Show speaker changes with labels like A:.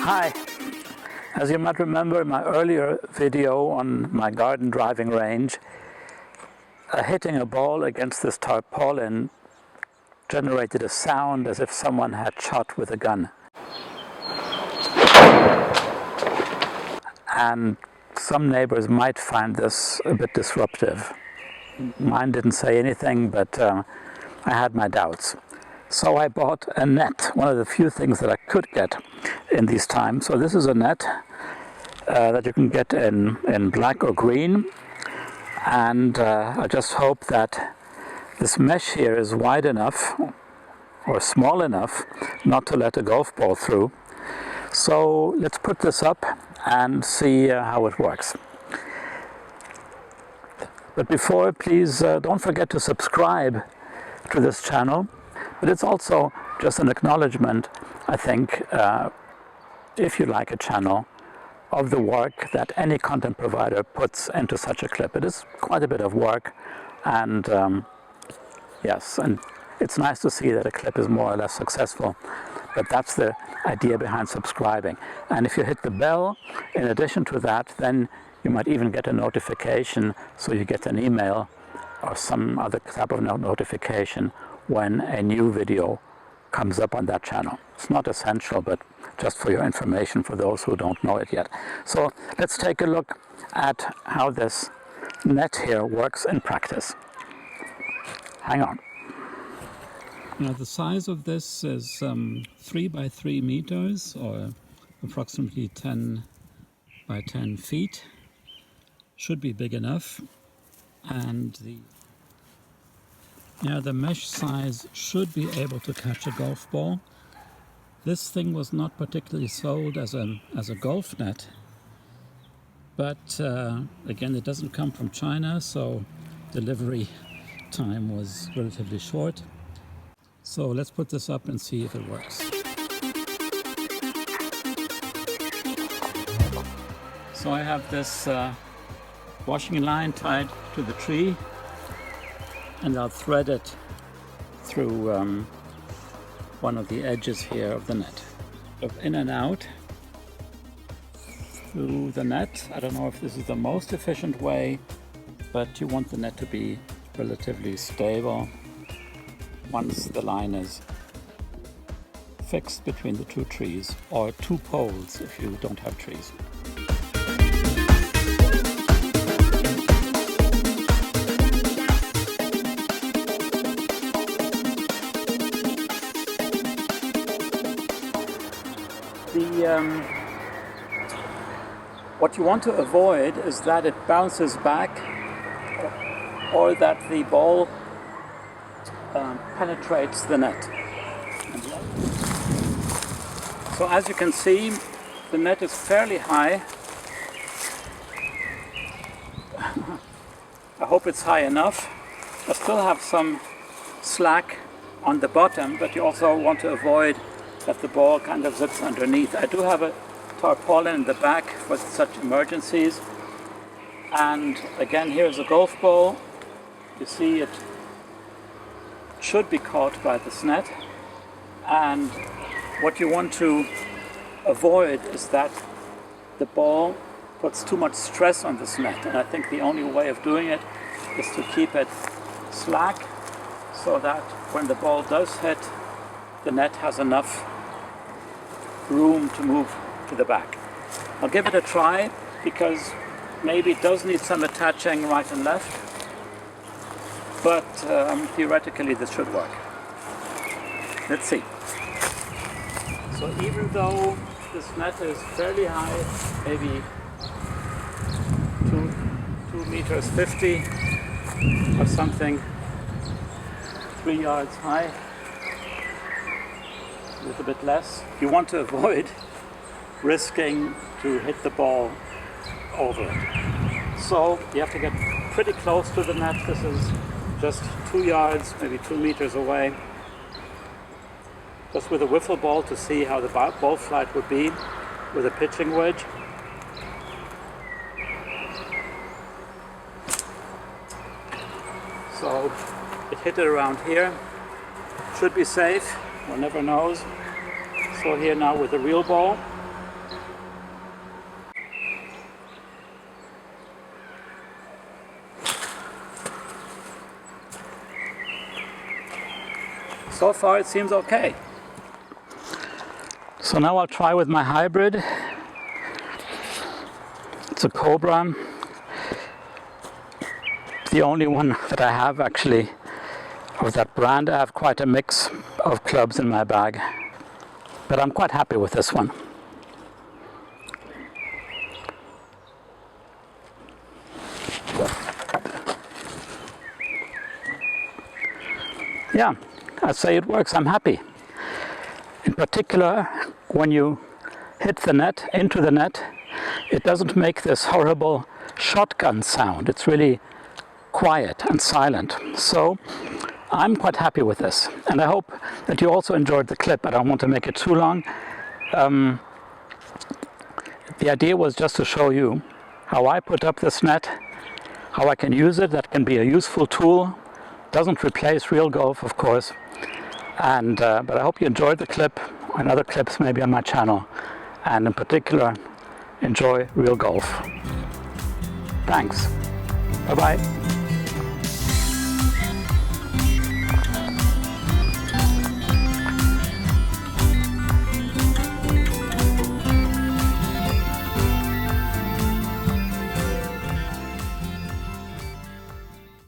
A: Hi, as you might remember in my earlier video on my garden driving range, hitting a ball against this tarpaulin generated a sound as if someone had shot with a gun. And some neighbors might find this a bit disruptive. Mine didn't say anything, but I had my doubts. So I bought a net, one of the few things that I could get in these times. So this is a net that you can get in black or green. And I just hope that this mesh here is wide enough or small enough not to let a golf ball through. So let's put this up and see how it works. But before, please don't forget to subscribe to this channel. But it's also just an acknowledgement, I think, if you like a channel, of the work that any content provider puts into such a clip. It is quite a bit of work, and yes, and it's nice to see that a clip is more or less successful. But that's the idea behind subscribing. And if you hit the bell, in addition to that, then you might even get a notification, so you get an email or some other type of notification when a new video comes up on that channel. It's not essential, but just for your information for those who don't know it yet. So let's take a look at how this net here works in practice. Hang on. Now the size of this is 3 by 3 meters, or approximately 10 by 10 feet. Should be big enough. And the mesh size should be able to catch a golf ball. This thing was not particularly sold as a golf net, but again, it doesn't come from China, so delivery time was relatively short. So let's put this up and see if it works. So I have this washing line tied to the tree, and I'll thread it through one of the edges here of the net. In and out through the net. I don't know if this is the most efficient way, but you want the net to be relatively stable once the line is fixed between the two trees, or two poles if you don't have trees. What you want to avoid is that it bounces back, or that the ball penetrates the net. So as you can see, the net is fairly high. I hope it's high enough. I still have some slack on the bottom, but you also want to avoid that the ball kind of zips underneath. I do have a tarpaulin in the back for such emergencies. And again, here's a golf ball. You see it should be caught by this net. And what you want to avoid is that the ball puts too much stress on this net. And I think the only way of doing it is to keep it slack, so that when the ball does hit, the net has enough room to move to the back. I'll give it a try, because maybe it does need some attaching right and left, but theoretically this should work. Let's see. So even though this net is fairly high, maybe 2 meters 50 or something, 3 yards high, a little bit less, you want to avoid risking to hit the ball over it. So you have to get pretty close to the net. This is just 2 yards, maybe 2 meters away. Just with a wiffle ball to see how the ball flight would be with a pitching wedge. So it hit it around here. Should be safe, one never knows. So here now with a real ball, so far it seems okay. So now I'll try with my hybrid. It's a Cobra. The only one that I have actually of that brand. I have quite a mix of clubs in my bag, but I'm quite happy with this one. Yeah, I say it works. I'm happy. In particular, when you hit the net, into the net, it doesn't make this horrible shotgun sound. It's really quiet and silent. So I'm quite happy with this. And I hope that you also enjoyed the clip. I don't want to make it too long. The idea was just to show you how I put up this net, how I can use it. That can be a useful tool. Doesn't replace real golf, of course. And but I hope you enjoyed the clip and other clips maybe on my channel. And in particular, enjoy real golf. Thanks. Bye-bye.